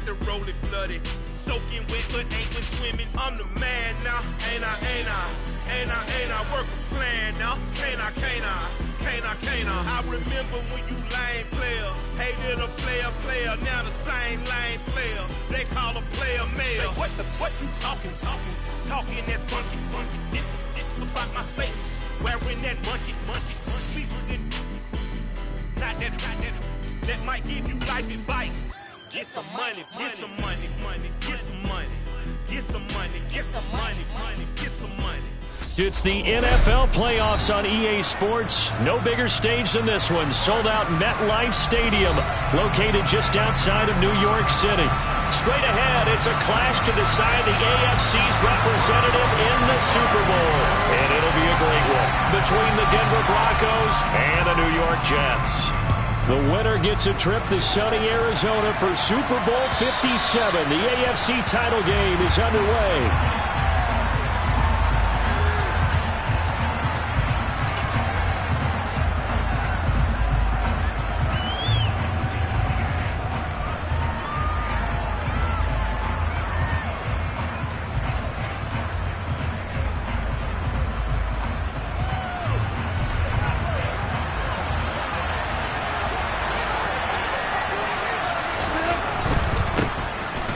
got the rolling flooded. Soaking wet, but ain't been swimming. I'm the man now. Ain't I work a plan now. Can't I? I remember when you lame player. Hated a player. Now the same lame player. They call a player male. What you talking? Talking that funky. About my face. Wearing that monkey. Not that. That might give you life advice. Get some money. It's the NFL playoffs on EA Sports. No bigger stage than this one. Sold out MetLife Stadium, located just outside of New York City. Straight ahead, it's a clash to decide the AFC's representative in the Super Bowl. And it'll be a great one between the Denver Broncos and the New York Jets. The winner gets a trip to sunny Arizona for Super Bowl 57. The AFC title game is underway.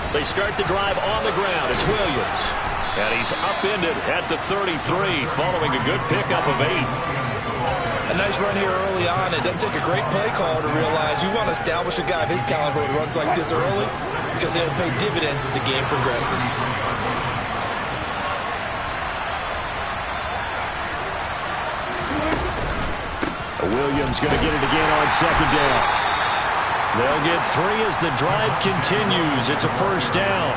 They start the drive on the ground. It's Williams. And he's upended at the 33 following a good pickup of 8. A nice run here early on. It doesn't take a great play caller to realize you want to establish a guy of his caliber with runs like this early because they'll pay dividends as the game progresses. Williams going to get it again on second down. They'll get 3 as the drive continues. It's a first down.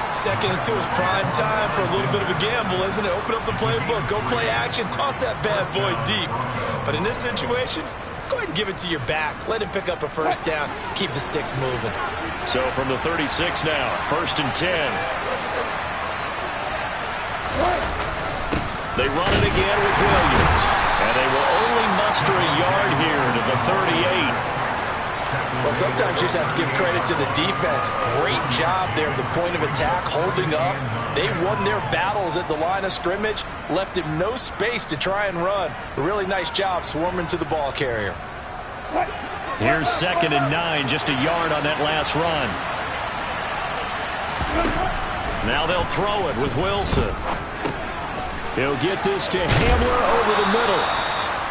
2nd and 2 is prime time for a little bit of a gamble, isn't it? Open up the playbook, go play action, toss that bad boy deep. But in this situation, go ahead and give it to your back. Let him pick up a first down. Keep the sticks moving. So from the 36 now, 1st and 10. They run it again with Williams. And they will only muster a yard here to the 38. Well, sometimes you just have to give credit to the defense. Great job there at the point of attack, holding up. They won their battles at the line of scrimmage, left him no space to try and run. A really nice job swarming to the ball carrier. Here's 2nd and 9, just a yard on that last run. Now they'll throw it with Wilson. He'll get this to Hamler over the middle.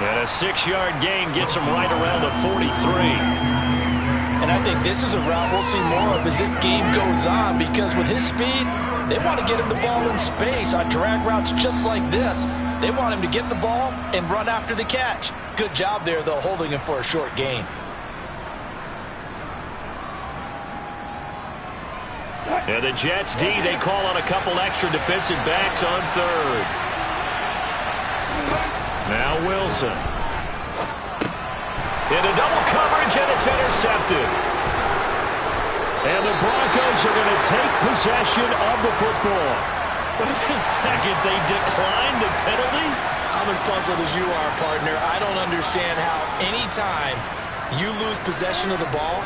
And a 6-yard gain gets him right around the 43. And I think this is a route we'll see more of as this game goes on, because with his speed, they want to get him the ball in space on drag routes just like this. They want him to get the ball and run after the catch. Good job there, though, holding him for a short gain. And the Jets D, they call on a couple extra defensive backs on 3rd. Now Wilson. Into double coverage, and it's intercepted. And the Broncos are going to take possession of the football. Wait a second, they declined the penalty? I'm as puzzled as you are, partner. I don't understand how any time you lose possession of the ball,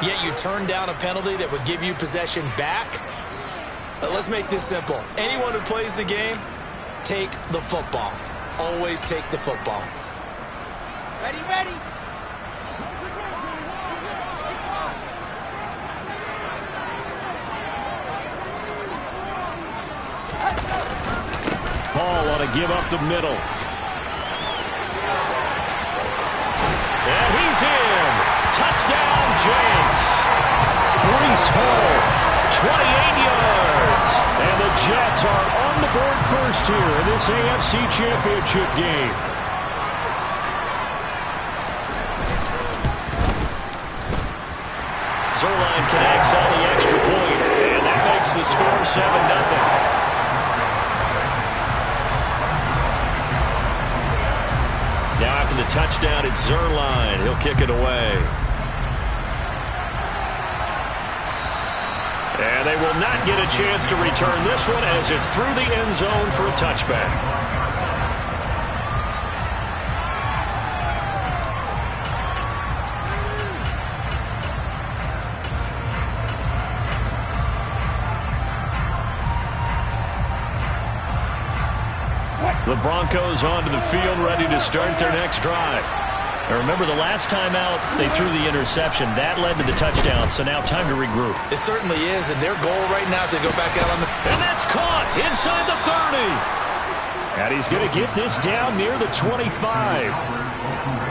yet you turn down a penalty that would give you possession back. Let's make this simple. Anyone who plays the game, take the football. Always take the football. Ready. Hall ought to give up the middle. And he's in. Touchdown, Giants. Breece Hall, 28 yards. And the Jets are on the board first here in this AFC Championship game. Zuerlein connects on the extra point, and that makes the score 7-0. Now after the touchdown, it's Zuerlein. He'll kick it away. And they will not get a chance to return this one as it's through the end zone for a touchback. The Broncos onto the field, ready to start their next drive. Now remember, the last time out, they threw the interception. That led to the touchdown, so now time to regroup. It certainly is, and their goal right now is to go back out on the... And that's caught inside the 30. And he's going to get this down near the 25.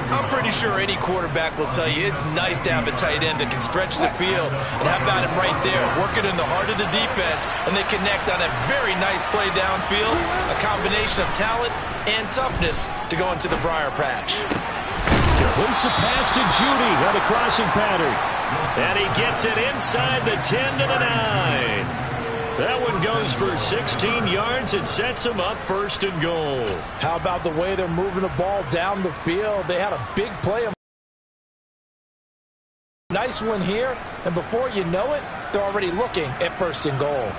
I'm pretty sure any quarterback will tell you it's nice to have a tight end that can stretch the field. And how about him right there, working in the heart of the defense, and they connect on a very nice play downfield, a combination of talent and toughness to go into the briar patch. Completes a pass to Judy on the crossing pattern. And he gets it inside the 10 to the 9. That one goes for 16 yards. It sets him up first and goal. How about the way they're moving the ball down the field? They had a big play. Nice one here, and before you know it, they're already looking at first and goal.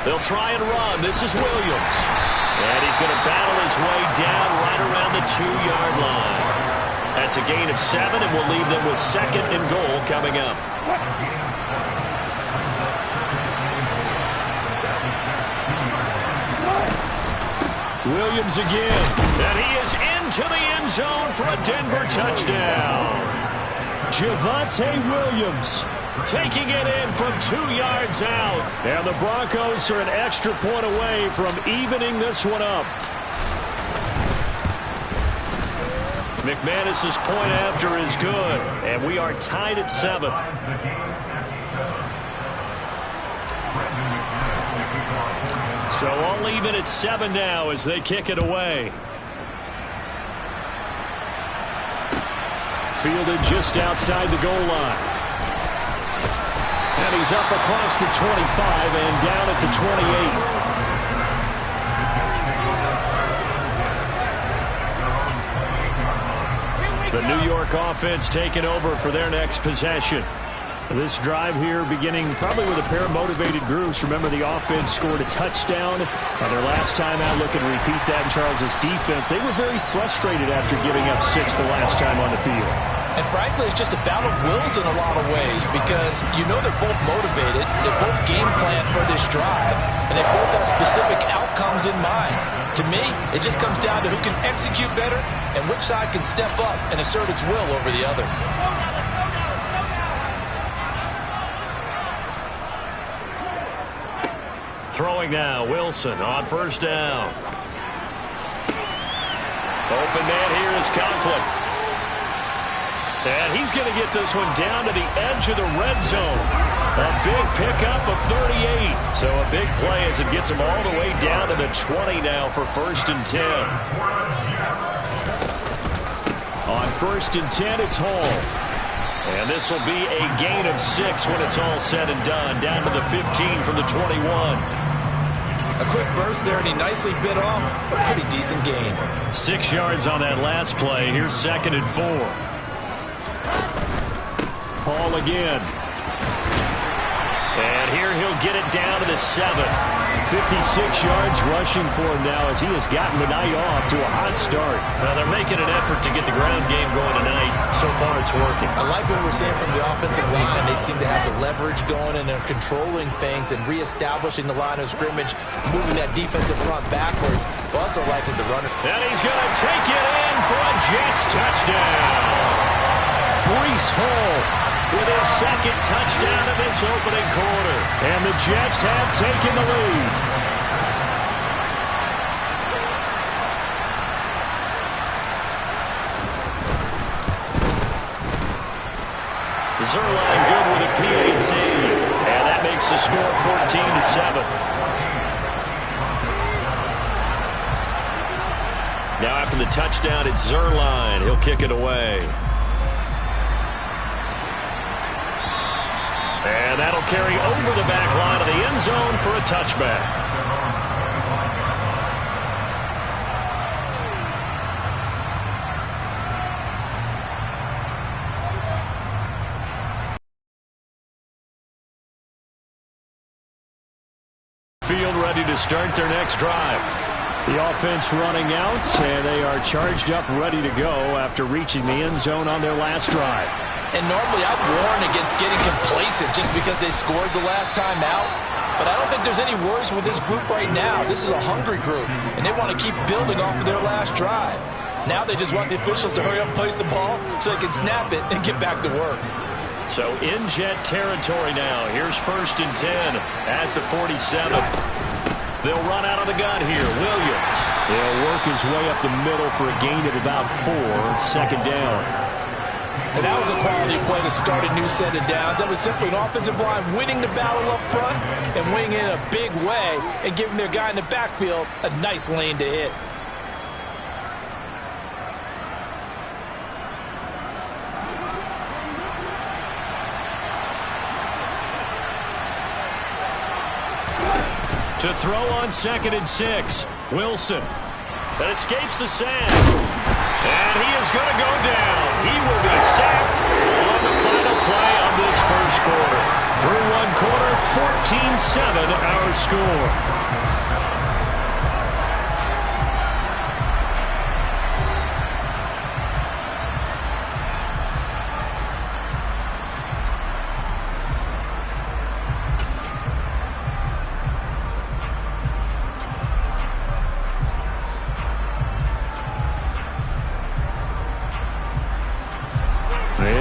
They'll try and run. This is Williams. And he's going to battle his way down right around the 2-yard line. That's a gain of 7, and we'll leave them with second and goal coming up. Williams again. And he is into the end zone for a Denver touchdown. Javonte Williams taking it in from 2 yards out. And the Broncos are an extra point away from evening this one up. McManus's point after is good. And we are tied at 7. So all even at 7 now as they kick it away. Fielded just outside the goal line. And he's up across the 25 and down at the 28. The New York offense taking over for their next possession. This drive here beginning probably with a pair of motivated groups. Remember, the offense scored a touchdown on their last time out. Look and repeat that in Charles's defense. They were very frustrated after giving up 6 the last time on the field. And frankly, it's just a battle of wills in a lot of ways because you know they're both motivated. They're both game planned for this drive, and they both have specific outcomes in mind. To me, it just comes down to who can execute better and which side can step up and assert its will over the other. Throwing now, Wilson on first down. Open man here is Conklin. And he's going to get this one down to the edge of the red zone. A big pickup of 38. So a big play as it gets him all the way down to the 20 now for first and 10. On first and 10, it's Hall. And this will be a gain of 6 when it's all said and done. Down to the 15 from the 21. A quick burst there, and he nicely bit off a pretty decent gain. 6 yards on that last play. Here's second and 4. Paul again. And here he'll get it down to the 7. 56 yards rushing for him now as he has gotten the night off to a hot start. Now they're making an effort to get the ground game going tonight. So far it's working. I like what we're seeing from the offensive line. They seem to have the leverage going and they're controlling things and reestablishing the line of scrimmage, moving that defensive front backwards. But also liking the runner. And he's going to take it in for a Jets touchdown. Breece Hall with his second touchdown in this opening quarter. And the Jets have taken the lead. Zuerlein good with a PAT. And that makes the score 14-7. Now after the touchdown, it's Zuerlein. He'll kick it away. And that'll carry over the back line of the end zone for a touchback. Field ready to start their next drive. The offense running out, and they are charged up, ready to go after reaching the end zone on their last drive. And normally I'd warn against getting complacent just because they scored the last time out. But I don't think there's any worries with this group right now. This is a hungry group, and they want to keep building off of their last drive. Now they just want the officials to hurry up and place the ball so they can snap it and get back to work. So in jet territory now. Here's 1st and 10 at the 47. They'll run out of the gun here. Williams. He'll work his way up the middle for a gain of about 4. 2nd down. And that was a quality play to start a new set of downs. That was simply an offensive line winning the battle up front and winning in a big way and giving their guy in the backfield a nice lane to hit. To throw on 2nd and 6. Wilson. That escapes the sand. And he is going to go down. He will be sacked on the final play of this first quarter. Through one quarter, 14-7 our score.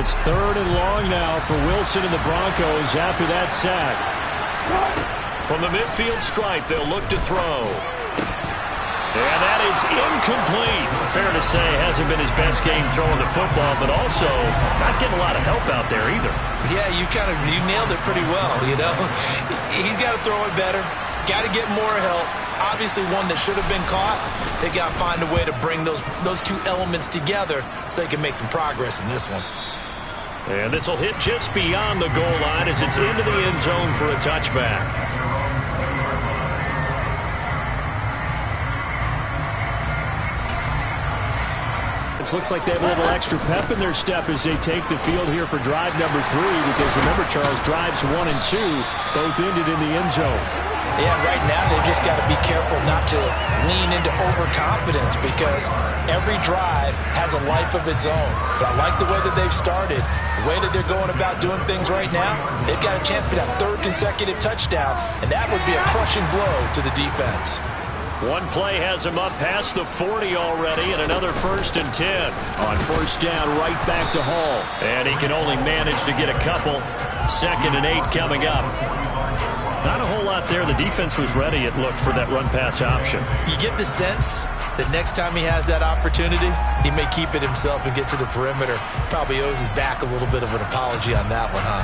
It's 3rd and long now for Wilson and the Broncos after that sack. From the midfield stripe, they'll look to throw. And that is incomplete. Fair to say, hasn't been his best game throwing the football, but also not getting a lot of help out there either. Yeah, you nailed it pretty well, you know. He's got to throw it better. Got to get more help. Obviously one that should have been caught. They got to find a way to bring those two elements together so they can make some progress in this one. And this will hit just beyond the goal line as it's into the end zone for a touchback. It looks like they have a little extra pep in their step as they take the field here for drive number 3, because remember, Charles, drives 1 and 2 both ended in the end zone. Yeah, right now they've just got to be careful not to lean into overconfidence, because every drive has a life of its own. But I like the way that they've started, the way that they're going about doing things right now. They've got a chance for that 3rd consecutive touchdown, and that would be a crushing blow to the defense. One play has him up past the 40 already, and another 1st and 10. On 1st down, right back to Hall. And he can only manage to get a couple. 2nd and 8 coming up. Not a whole lot there. The defense was ready, it looked, for that run-pass option. You get the sense that next time he has that opportunity, he may keep it himself and get to the perimeter. Probably owes his back a little bit of an apology on that one, huh?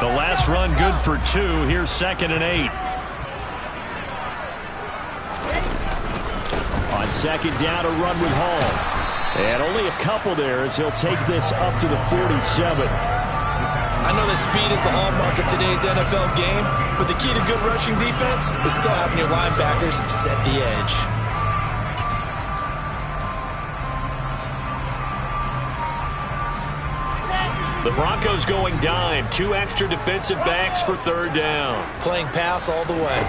The last run good for 2. Here's 2nd and 8. On 2nd down, a run with Hall. And only a couple there as he'll take this up to the 47. I know that speed is the hallmark of today's NFL game, but the key to good rushing defense is still having your linebackers set the edge. The Broncos going dime. 2 extra defensive backs for 3rd down. Playing pass all the way.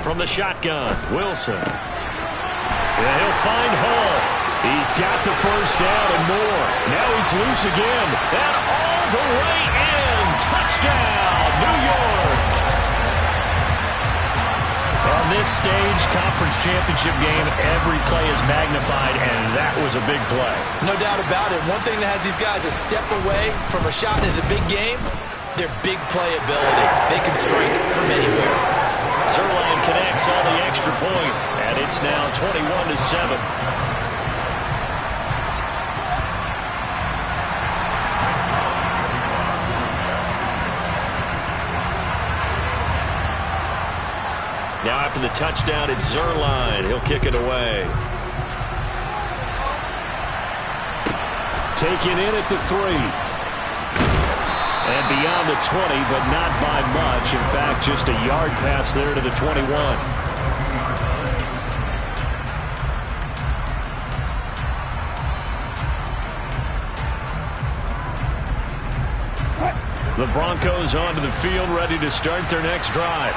From the shotgun, Wilson. And he'll find Hall. He's got the 1st down and more. Now he's loose again. And all the way in. Touchdown, New York. On this stage, conference championship game, every play is magnified, and that was a big play. No doubt about it. One thing that has these guys a step away from a shot at the big game, their big play ability. They can strike from anywhere. Zuerlein connects on the extra point, and it's now 21-7. Now after the touchdown, it's Zuerlein. He'll kick it away. Taken in at the 3. And beyond the 20, but not by much. In fact, just a yard pass there to the 21. The Broncos onto the field, ready to start their next drive.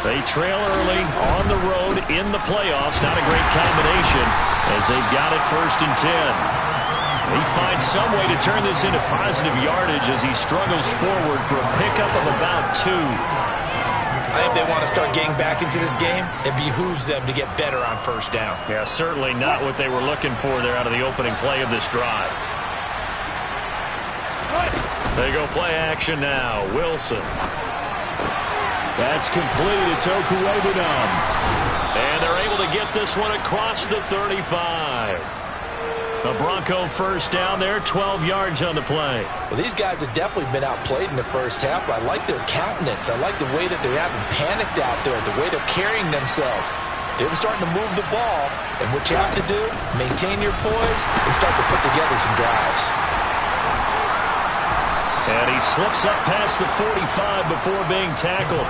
They trail early on the road in the playoffs. Not a great combination as they've got it 1st and 10. He finds some way to turn this into positive yardage as he struggles forward for a pickup of about 2. I think if they want to start getting back into this game, it behooves them to get better on 1st down. Yeah, certainly not what they were looking for there out of the opening play of this drive. They go play action now. Wilson. That's complete. It's Okuwebunam. And they're able to get this one across the 35. The Bronco 1st down there, 12 yards on the play. Well, these guys have definitely been outplayed in the 1st half, but I like their countenance. I like the way that they're having panicked out there, the way they're carrying themselves. They're starting to move the ball, and what you have to do, maintain your poise and start to put together some drives. And he slips up past the 45 before being tackled.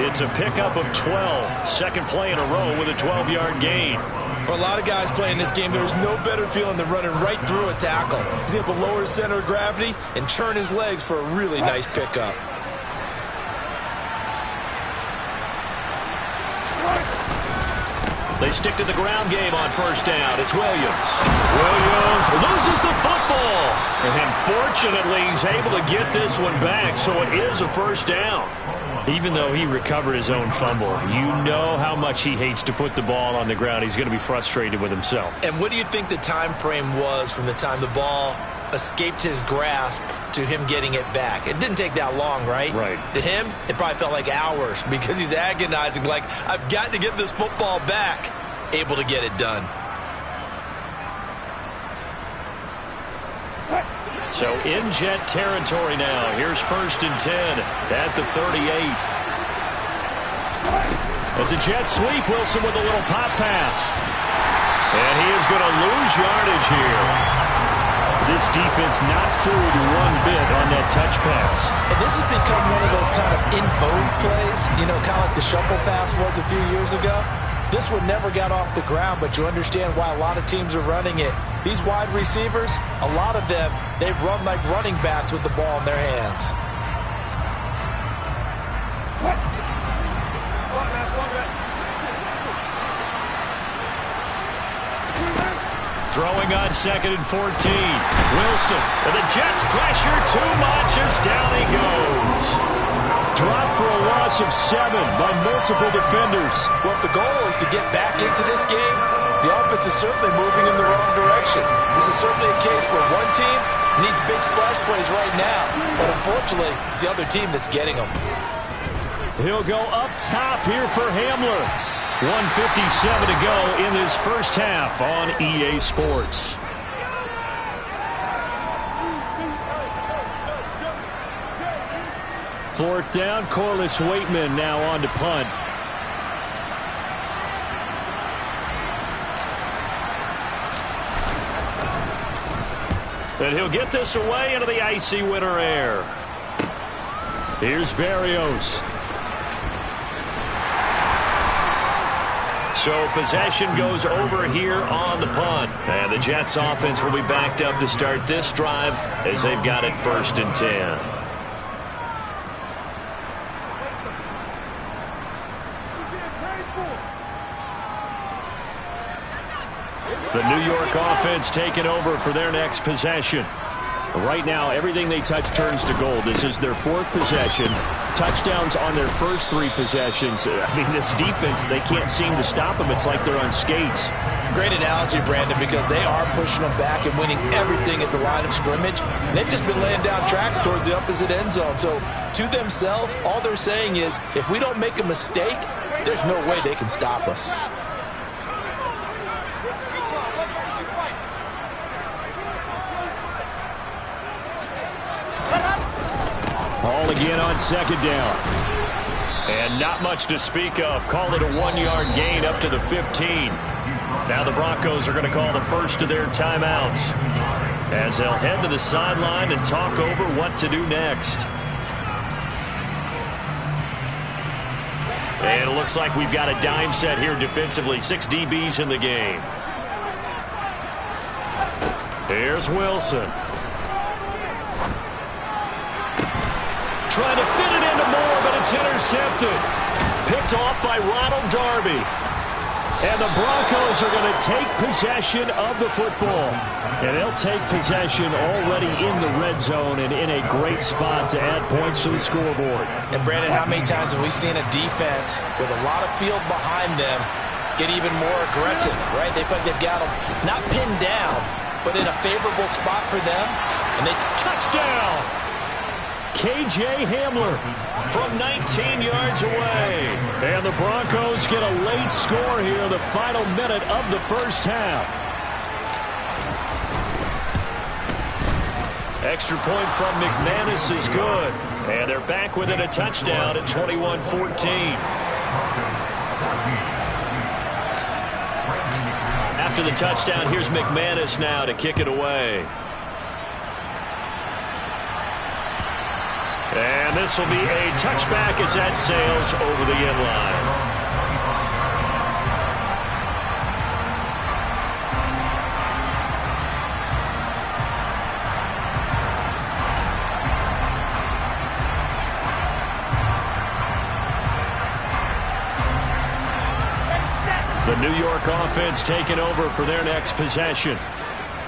It's a pickup of 12. Second play in a row with a 12-yard gain. For a lot of guys playing this game, there's no better feeling than running right through a tackle. He's able to lower his center of gravity and churn his legs for a really nice pickup. They stick to the ground game on 1st down. It's Williams. Williams loses the football. And fortunately, he's able to get this one back, so it is a 1st down. Even though he recovered his own fumble, you know how much he hates to put the ball on the ground. He's going to be frustrated with himself. And what do you think the time frame was from the time the ball escaped his grasp to him getting it back? It didn't take that long, right? Right. To him, it probably felt like hours because he's agonizing, like, I've got to get this football back. Able to get it done. So in Jet territory now. Here's 1st and 10 at the 38. It's a jet sweep. Wilson with a little pop pass. And he is going to lose yardage here. This defense not fooled one bit on that touch pass. And this has become one of those kind of in vogue plays, you know, kind of like the shuffle pass was a few years ago. This one never got off the ground, but you understand why a lot of teams are running it. These wide receivers, a lot of them, they run like running backs with the ball in their hands. Throwing on 2nd and 14. Wilson. And the Jets pressure too much as down he goes. Dropped for a loss of 7 by multiple defenders. Well, if the goal is to get back into this game, the offense is certainly moving in the wrong direction. This is certainly a case where one team needs big splash plays right now, but unfortunately, it's the other team that's getting them. He'll go up top here for Hamler. 1:57 to go in this 1st half on EA Sports. Fourth down, Corliss Waitman now on to punt. And he'll get this away into the icy winter air. Here's Berrios. So possession goes over here on the punt. And the Jets offense will be backed up to start this drive as they've got it 1st and 10. The New York offense taking over for their next possession. Right now, everything they touch turns to gold. This is their 4th possession. Touchdowns on their first 3 possessions. I mean, this defense, they can't seem to stop them. It's like they're on skates. Great analogy, Brandon, because they are pushing them back and winning everything at the line of scrimmage. And they've just been laying down tracks towards the opposite end zone. So, to themselves, all they're saying is, if we don't make a mistake, there's no way they can stop us. Ball again on 2nd down. And not much to speak of. Call it a 1-yard gain up to the 15. Now the Broncos are going to call the first of their timeouts as they'll head to the sideline and talk over what to do next. And it looks like we've got a dime set here defensively. 6 DBs in the game. Here's Wilson. Trying to fit it into Moore, but it's intercepted. Picked off by Ronald Darby. And the Broncos are going to take possession of the football. And they'll take possession already in the red zone and in a great spot to add points to the scoreboard. And, Brandon, how many times have we seen a defense with a lot of field behind them get even more aggressive, right? They feel like they've got them not pinned down, but in a favorable spot for them. And they touchdown! K.J. Hamler from 19 yards away. And the Broncos get a late score here, the final minute of the first half. Extra point from McManus is good. And they're back within a touchdown at 21-14. After the touchdown, here's McManus now to kick it away. And this will be a touchback as that sails over the end line. The New York offense taking over for their next possession.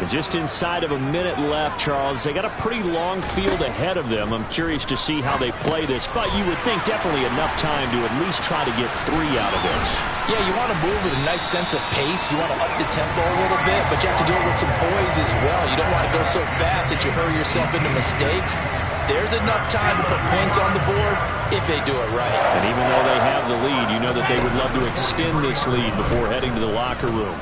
And just inside of a minute left, Charles, they got a pretty long field ahead of them. I'm curious to see how they play this, but you would think definitely enough time to at least try to get 3 out of this. Yeah, you want to move with a nice sense of pace. You want to up the tempo a little bit, but you have to do it with some poise as well. You don't want to go so fast that you hurry yourself into mistakes. There's enough time to put points on the board if they do it right. And even though they have the lead, you know that they would love to extend this lead before heading to the locker room.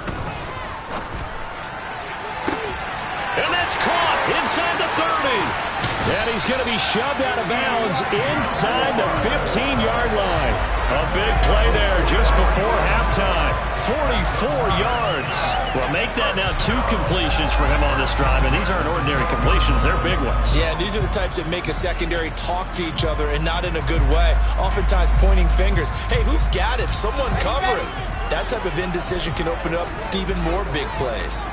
And that's caught inside the 30. And he's going to be shoved out of bounds inside the 15-yard line. A big play there just before halftime. 44 yards. Well, make that now 2 completions for him on this drive, and these aren't ordinary completions. They're big ones. Yeah, these are the types that make a secondary talk to each other and not in a good way. Oftentimes pointing fingers. Hey, who's got it? Someone cover it. That type of indecision can open up to even more big plays.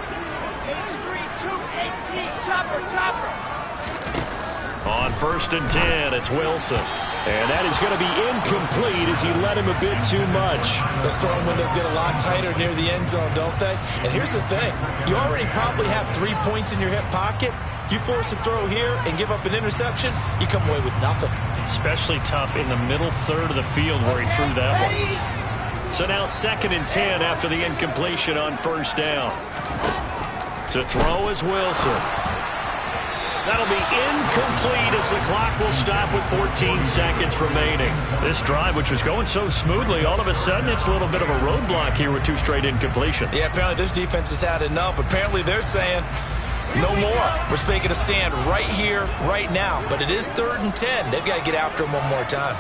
On 1st and 10, it's Wilson. And that is going to be incomplete as he let him a bit too much. Those throwing windows get a lot tighter near the end zone, don't they? And here's the thing. You already probably have 3 points in your hip pocket. You force a throw here and give up an interception, you come away with nothing. Especially tough in the middle third of the field where he threw that one. So now 2nd and 10 after the incompletion on 1st down. To throw is Wilson. That'll be incomplete as the clock will stop with 14 seconds remaining. This drive, which was going so smoothly, all of a sudden it's a little bit of a roadblock here with 2 straight incompletions. Yeah, apparently this defense has had enough. Apparently they're saying no more. We're making a stand right here, right now. But it is 3rd and 10. They've got to get after him one more time.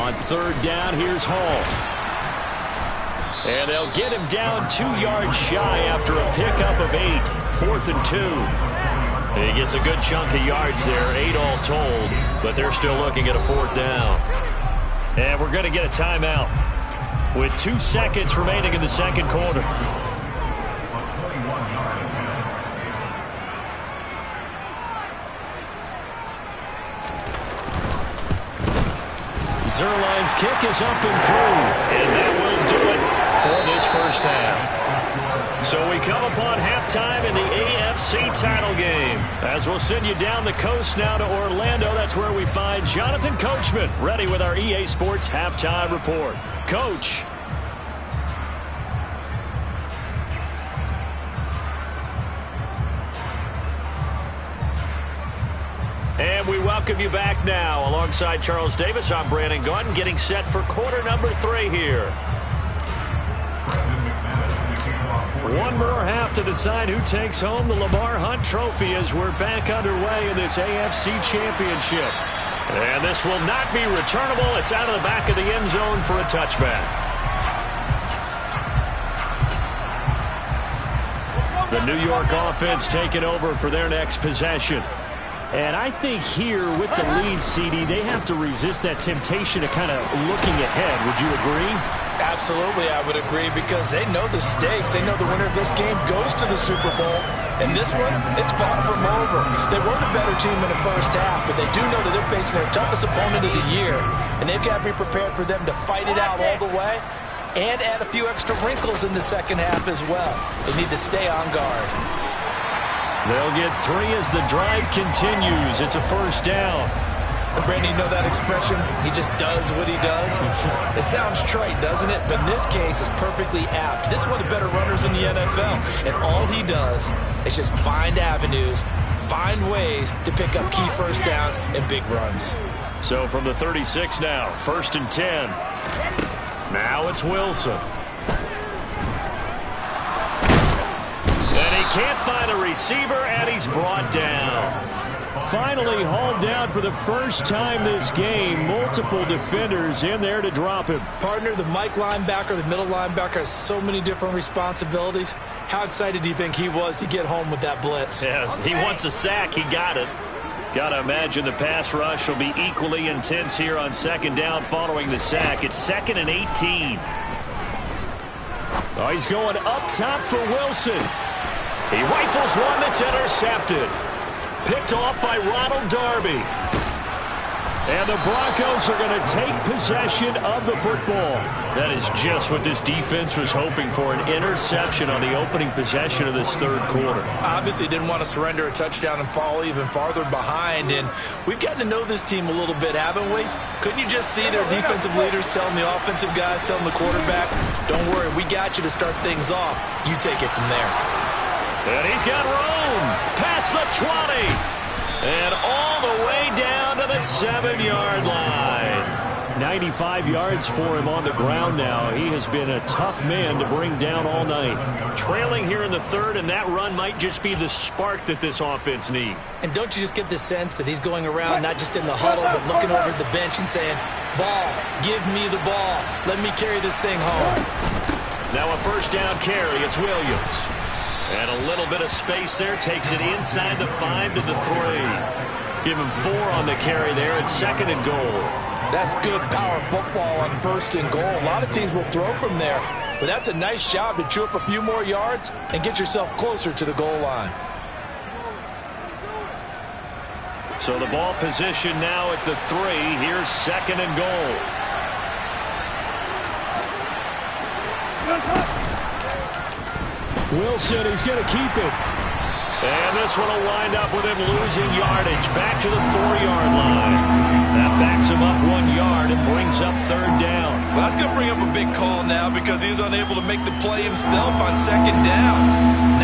On 3rd down, here's Hall. And they'll get him down 2 yards shy after a pickup of 8. 4th and 2. He gets a good chunk of yards there, 8 all told, but they're still looking at a 4th down. And we're going to get a timeout with 2 seconds remaining in the 2nd quarter. Zuerlein's kick is up and through, and that will do it for this first half. So we come upon halftime in the AFC title game. As we'll send you down the coast now to Orlando, that's where we find Jonathan Coachman, ready with our EA Sports halftime report. Coach. And we welcome you back now. Alongside Charles Davis, I'm Brandon Gaudin, getting set for quarter number 3 here. 1 more half to decide who takes home the Lamar Hunt Trophy as we're back underway in this AFC Championship. And this will not be returnable. It's out of the back of the end zone for a touchback. The New York offense taking over for their next possession. And I think here with the lead, CD, they have to resist that temptation of kind of looking ahead. Would you agree? Absolutely, I would agree, because they know the stakes. They know the winner of this game goes to the Super Bowl. And this one, it's far from over. They were the better team in the first half, but they do know that they're facing their toughest opponent of the year. And they've got to be prepared for them to fight it out all the way and add a few extra wrinkles in the second half as well. They need to stay on guard. They'll get 3 as the drive continues. It's a first down. Brandon, you know that expression? He just does what he does. It sounds trite, doesn't it? But in this case, it's perfectly apt. This is one of the better runners in the NFL. And all he does is just find avenues, find ways to pick up key first downs and big runs. So from the 36 now, 1st and 10. Now it's Wilson. And he can't find a receiver, and he's brought down. Finally hauled down for the first time this game. Multiple defenders in there to drop him. Partner, the Mike linebacker, the middle linebacker has so many different responsibilities. How excited do you think he was to get home with that blitz? Yeah, he wants a sack. He got it. Got to imagine the pass rush will be equally intense here on 2nd down following the sack. It's 2nd and 18. Oh, he's going up top for Wilson. He rifles one that's intercepted. Picked off by Ronald Darby. And the Broncos are going to take possession of the football. That is just what this defense was hoping for, an interception on the opening possession of this 3rd quarter. Obviously didn't want to surrender a touchdown and fall even farther behind. And we've gotten to know this team a little bit, haven't we? Couldn't you just see their defensive leaders telling the offensive guys, telling the quarterback, don't worry, we got you to start things off. You take it from there. And he's got room past the 20 and all the way down to the 7-yard line. 95 yards for him on the ground now. He has been a tough man to bring down all night. Trailing here in the 3rd, and that run might just be the spark that this offense needs. And don't you just get the sense that he's going around not just in the huddle but looking over at the bench and saying, ball, give me the ball. Let me carry this thing home. Now a 1st down carry. It's Williams. And a little bit of space there. Takes it inside the 5 to the 3. Give him 4 on the carry there. It's 2nd and goal. That's good power football on 1st and goal. A lot of teams will throw from there. But that's a nice job to chew up a few more yards and get yourself closer to the goal line. So the ball position now at the 3. Here's 2nd and goal. Wilson is going to keep it. And this one will wind up with him losing yardage back to the 4-yard line. That backs him up 1 yard and brings up 3rd down. Well, that's going to bring up a big call now because he's unable to make the play himself on 2nd down.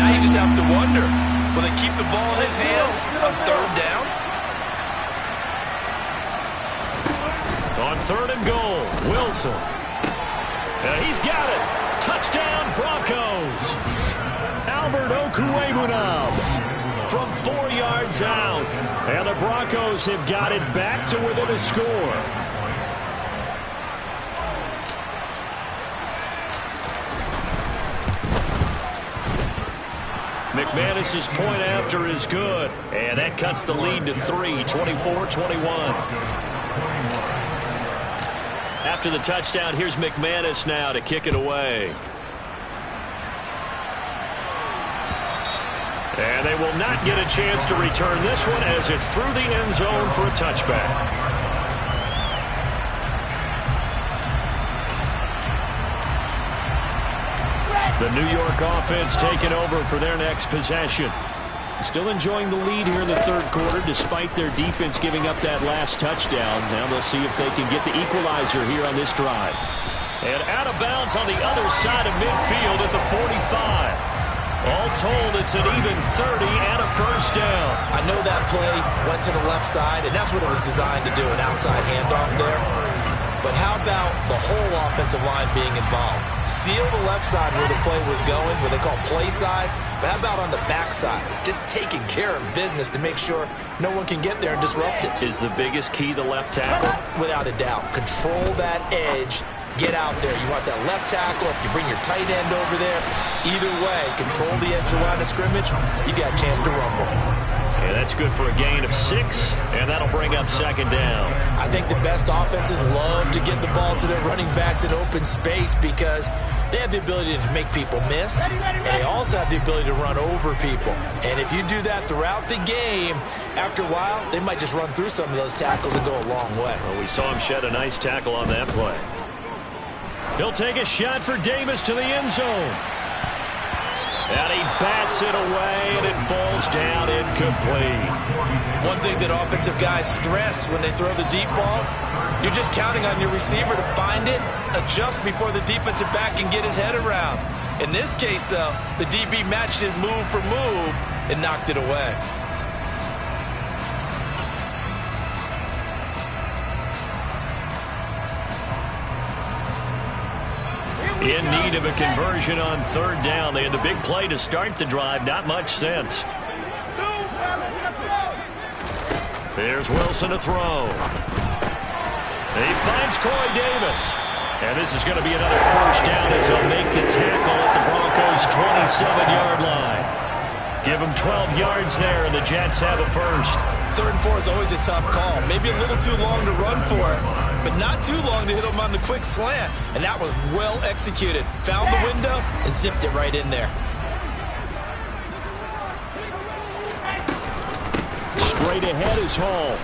Now you just have to wonder, will they keep the ball in his hands on 3rd down? On 3rd and goal, Wilson. He's got it. Touchdown, Broncos. Albert Okwuegbunam from 4 yards out. And the Broncos have got it back to within a score. McManus's point after is good. And that cuts the lead to 3, 24-21. After the touchdown, here's McManus now to kick it away. And they will not get a chance to return this one as it's through the end zone for a touchback. The New York offense taking over for their next possession. Still enjoying the lead here in the 3rd quarter despite their defense giving up that last touchdown. Now they'll see if they can get the equalizer here on this drive. And out of bounds on the other side of midfield at the 45. All told, it's an even 30 and a 1st down. I know that play went to the left side, and that's what it was designed to do, an outside handoff there. But how about the whole offensive line being involved? Seal the left side where the play was going, what they call play side. But how about on the back side? Just taking care of business to make sure no one can get there and disrupt it. Is the biggest key the left tackle? Without a doubt. Control that edge. Get out there. You want that left tackle. If you bring your tight end over there, either way, control the edge of the line of scrimmage, you got a chance to rumble. And that's good for a gain of 6, and that'll bring up second down. I think the best offenses love to get the ball to their running backs in open space because they have the ability to make people miss, and they also have the ability to run over people. And if you do that throughout the game, after a while, they might just run through some of those tackles and go a long way. Well, we saw him shed a nice tackle on that play. He'll take a shot for Davis to the end zone. And he bats it away, and it falls down incomplete. One thing that offensive guys stress when they throw the deep ball, you're just counting on your receiver to find it, adjust before the defensive back can get his head around. In this case, though, the DB matched it move for move and knocked it away. In need of a conversion on third down. They had the big play to start the drive. Not much sense. Here's Wilson to throw. He finds Corey Davis. And this is going to be another first down as they'll make the tackle at the Broncos' 27-yard line. Give them 12 yards there, and the Jets have a first. 3rd and 4 is always a tough call. Maybe a little too long to run for it, but not too long to hit him on the quick slant. And that was well executed. Found the window and zipped it right in there. Straight ahead is Hall.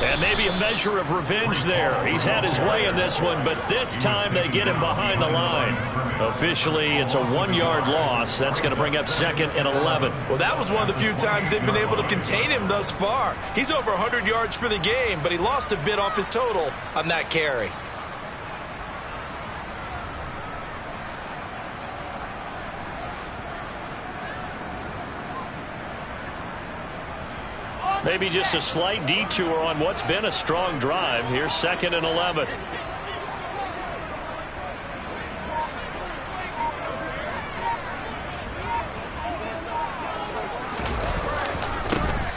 And maybe a measure of revenge there. He's had his way in this one, but this time they get him behind the line. Officially, it's a 1-yard loss. That's going to bring up 2nd and 11. Well, that was one of the few times they've been able to contain him thus far. He's over 100 yards for the game, but he lost a bit off his total on that carry. Maybe just a slight detour on what's been a strong drive. Here's 2nd and 11.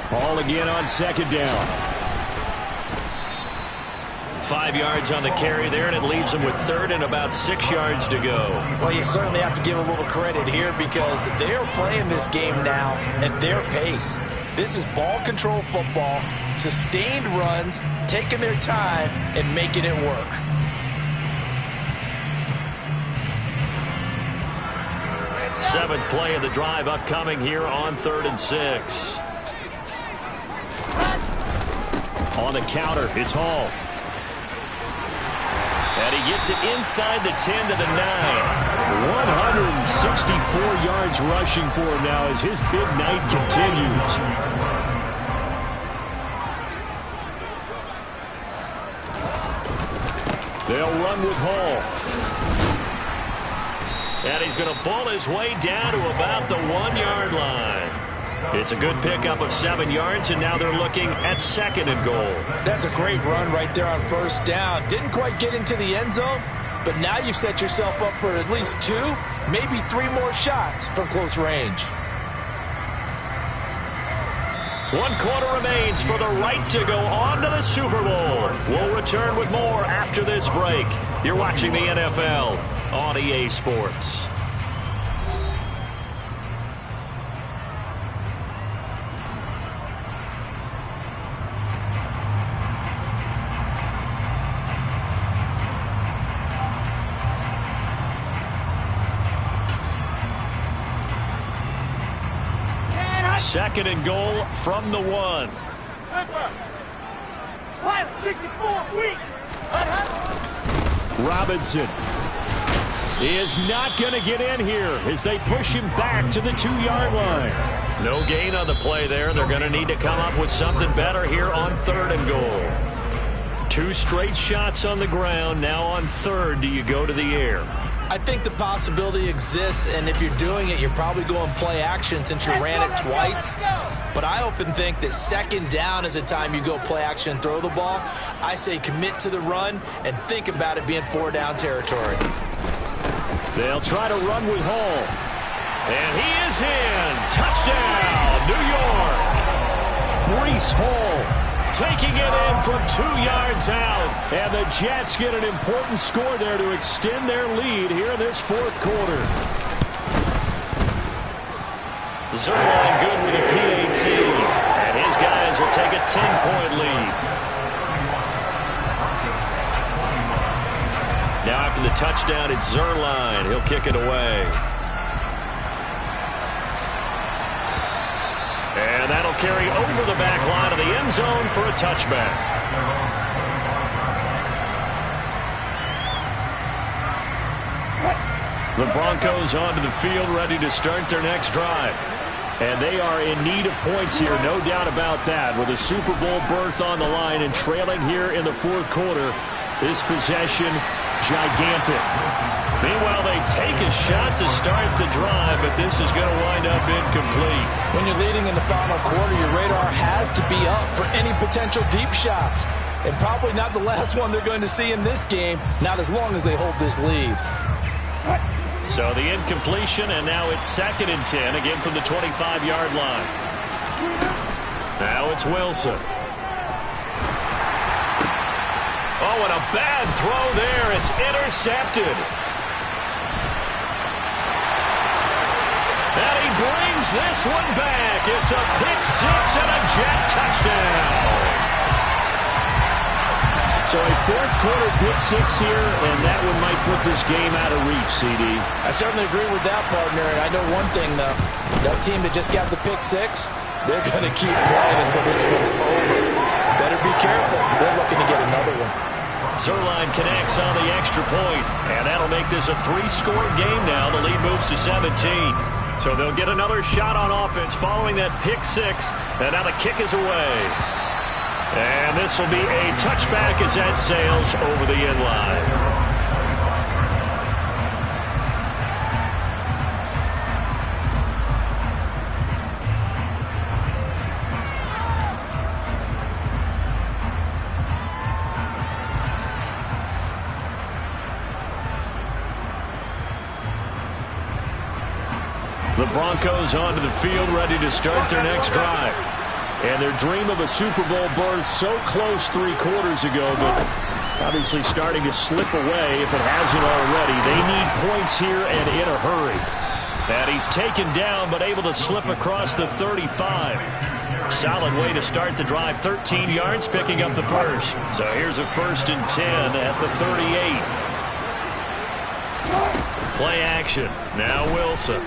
Ball again on 2nd down. 5 yards on the carry there, and it leaves them with 3rd and about 6 yards to go. Well, you certainly have to give a little credit here because they are playing this game now at their pace. This is ball control football, sustained runs, taking their time and making it work. Seventh play of the drive upcoming here on 3rd and 6. On the counter, it's Hall. And he gets it inside the 10 to the 9. 164 yards rushing for him now as his big night continues. They'll run with Hall. And he's going to ball his way down to about the 1-yard line. It's a good pickup of 7 yards, and now they're looking at 2nd and goal. That's a great run right there on 1st down. Didn't quite get into the end zone, but now you've set yourself up for at least 2, maybe 3 more shots from close range. 1 quarter remains for the right to go on to the Super Bowl. We'll return with more after this break. You're watching the NFL on EA Sports. Second and goal from the 1. Robinson is not going to get in here as they push him back to the 2-yard line. No gain on the play there. They're going to need to come up with something better here on 3rd and goal. 2 straight shots on the ground. Now on 3rd, do you go to the air? I think the possibility exists, and if you're doing it, you're probably going play action since you ran it twice. But I often think that 2nd down is a time you go play action and throw the ball. I say commit to the run and think about it being 4-down territory. They'll try to run with Hall. And he is in. Touchdown, New York. Breece Hall taking it in from 2 yards out. And the Jets get an important score there to extend their lead here in this 4th quarter. Zerline good with a PAT. And his guys will take a 10-point lead. Now after the touchdown, it's Zuerlein. He'll kick it away. And that'll carry over the back line of the end zone for a touchback. The Broncos onto the field, ready to start their next drive. And they are in need of points here, no doubt about that. With a Super Bowl berth on the line and trailing here in the fourth quarter, this possession gigantic. Meanwhile, they take a shot to start the drive, but this is going to wind up incomplete. When you're leading in the final quarter, your radar has to be up for any potential deep shots. And probably not the last one they're going to see in this game, not as long as they hold this lead. So the incompletion, and now it's 2nd and 10, again from the 25-yard line. Now it's Wilson. Oh, and a bad throw there. It's intercepted. And he brings this one back. It's a pick six and a Jet touchdown. So a fourth quarter pick six here, and that one might put this game out of reach, CD. I certainly agree with that, partner. And I know one thing, though. That team that just got the pick six, they're going to keep playing until this one's over. Better be careful. They're looking to get another one. Zuerlein connects on the extra point, and that'll make this a 3-score game now. The lead moves to 17. So they'll get another shot on offense following that pick six, and now the kick is away. And this will be a touchback as that sails over the end line. The Broncos onto the field, ready to start their next drive. And their dream of a Super Bowl berth so close 3 quarters ago, but obviously starting to slip away if it hasn't already. They need points here and in a hurry. And he's taken down but able to slip across the 35. Solid way to start the drive. 13 yards, picking up the first. So here's a 1st and 10 at the 38. Play action. Now Wilson.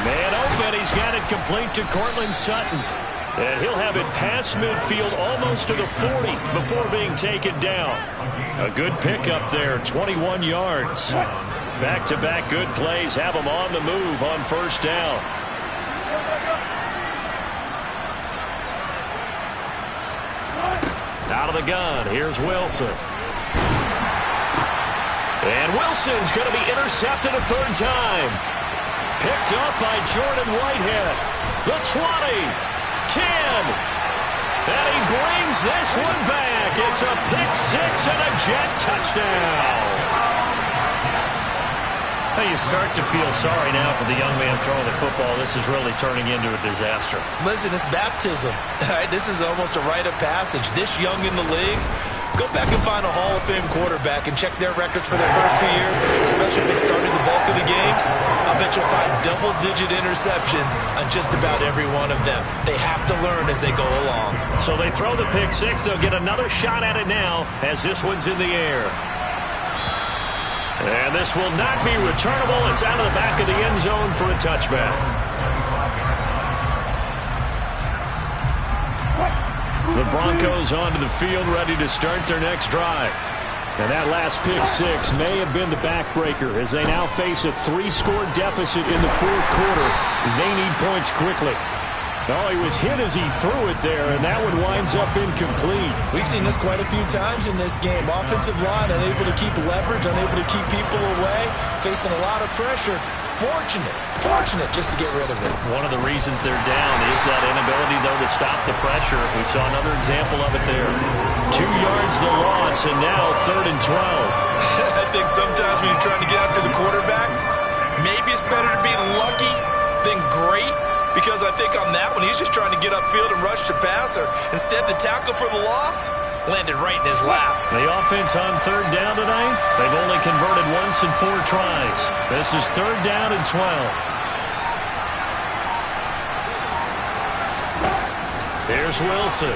Man open, he's got it complete to Courtland Sutton. And he'll have it past midfield almost to the 40 before being taken down. A good pickup there, 21 yards. Back-to-back good plays have him on the move on 1st down. Out of the gun, here's Wilson. And Wilson's going to be intercepted a 3rd time. Picked up by Jordan Whitehead. The 20, 10, and he brings this one back. It's a pick six and a Jet touchdown. Well, you start to feel sorry now for the young man throwing the football. This is really turning into a disaster. Listen, it's baptism. All right, this is almost a rite of passage. This young in the league, go back and find a Hall of Fame quarterback and check their records for their first 2 years, especially if they started the bulk of the games. I'll bet you'll find double-digit interceptions on just about every one of them. They have to learn as they go along. So they throw the pick six. They'll get another shot at it now as this one's in the air. And this will not be returnable. It's out of the back of the end zone for a touchback. The Broncos onto the field, ready to start their next drive. And that last pick six may have been the backbreaker as they now face a 3-score deficit in the fourth quarter. They need points quickly. Oh, he was hit as he threw it there, and that one winds up incomplete. We've seen this quite a few times in this game. Offensive line unable to keep leverage, unable to keep people away, facing a lot of pressure. Fortunate just to get rid of it. One of the reasons they're down is that inability, though, to stop the pressure. We saw another example of it there. 2 yards the loss, and now 3rd and 12. I think sometimes when you're trying to get after the quarterback, maybe it's better to be lucky than great. Because I think on that one, he's just trying to get upfield and rush the passer. Instead, the tackle for the loss landed right in his lap. The offense on 3rd down tonight, they've only converted once in 4 tries. This is 3rd down and 12. Here's Wilson.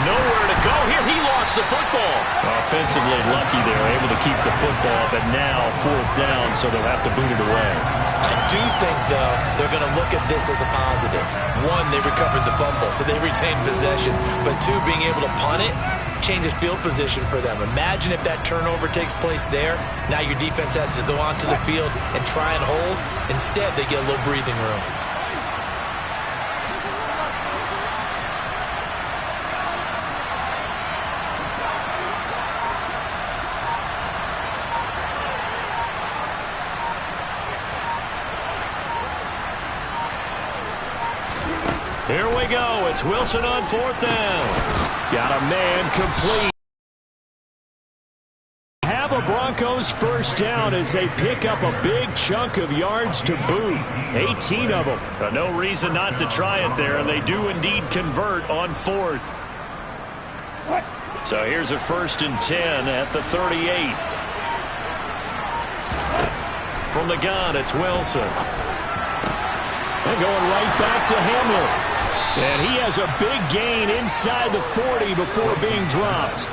Nowhere to go here. He lost the football. Offensively lucky they were able to keep the football, but now 4th down, so they'll have to boot it away. I do think, though, they're going to look at this as a positive. 1, they recovered the fumble, so they retained possession. But 2, being able to punt it changes field position for them. Imagine if that turnover takes place there. Now your defense has to go onto the field and try and hold. Instead, they get a little breathing room. Here we go. It's Wilson on 4th down. Got a man complete. Have a Broncos first down as they pick up a big chunk of yards to boot. 18 of them. But no reason not to try it there, and they do indeed convert on 4th. So here's a 1st and 10 at the 38. From the gun, it's Wilson. And going right back to Hamler. And he has a big gain inside the 40 before being dropped.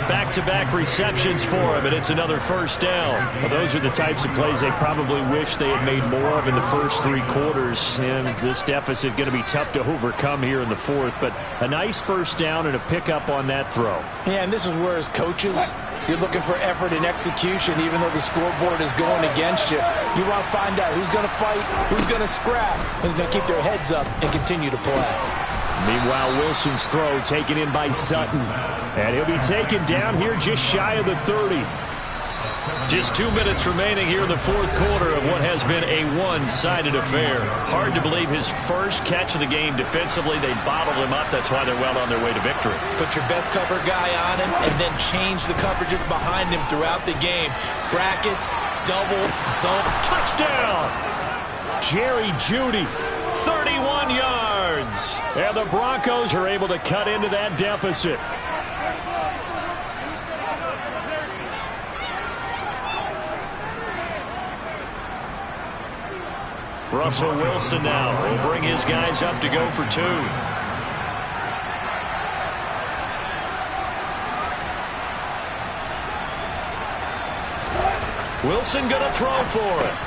Back-to-back receptions for him, and it's another 1st down. Well, those are the types of plays they probably wish they had made more of in the first 3 quarters. And this deficit going to be tough to overcome here in the 4th. But a nice 1st down and a pickup on that throw. Yeah, and this is where, as coaches, you're looking for effort and execution, even though the scoreboard is going against you. You want to find out who's going to fight, who's going to scrap, who's going to keep their heads up and continue to play. Meanwhile, Wilson's throw taken in by Sutton. And he'll be taken down here just shy of the 30. Just 2 minutes remaining here in the 4th quarter of what has been a one-sided affair. Hard to believe his first catch of the game defensively. They bottled him up. That's why they're well on their way to victory. Put your best cover guy on him and then change the coverages behind him throughout the game. Brackets, double, zone. Touchdown! Jerry Jeudy, 31 yards. And the Broncos are able to cut into that deficit. Russell Wilson now will bring his guys up to go for 2. Wilson going to throw for it.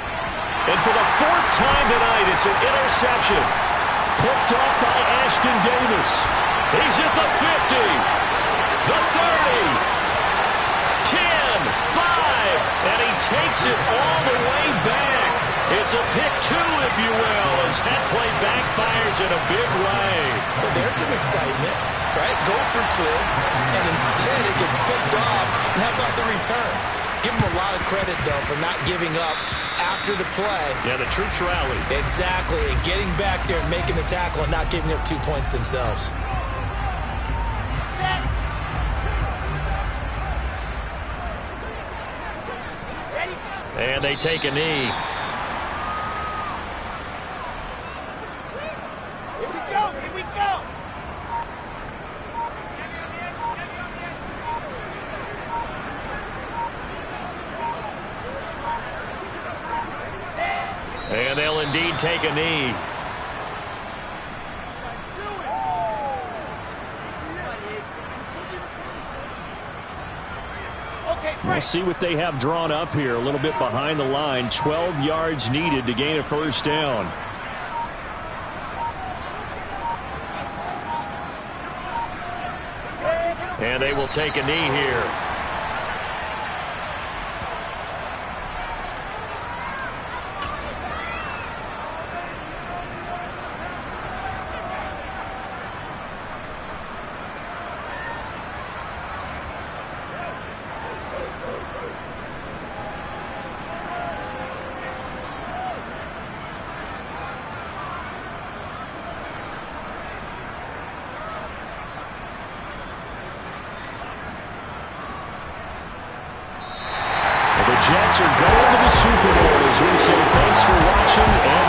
And for the 4th time tonight, it's an interception. Picked off by Ashton Davis. He's at the 50, the 30, 10, 5, and he takes it all the way back. It's a pick 2, if you will, as that play backfires in a big way. Well, there's some excitement, right? Go for 2, and instead it gets picked off. And how about the return? Give him a lot of credit, though, for not giving up after the play. Yeah, the troops rallied. Exactly, and getting back there and making the tackle and not giving up 2 points themselves. And they take a knee. Here we go. And they'll indeed take a knee. We'll see what they have drawn up here. A little bit behind the line. 12 yards needed to gain a 1st down. And they will take a knee here. Jets are going to the Super Bowl. As we say, thanks for watching. And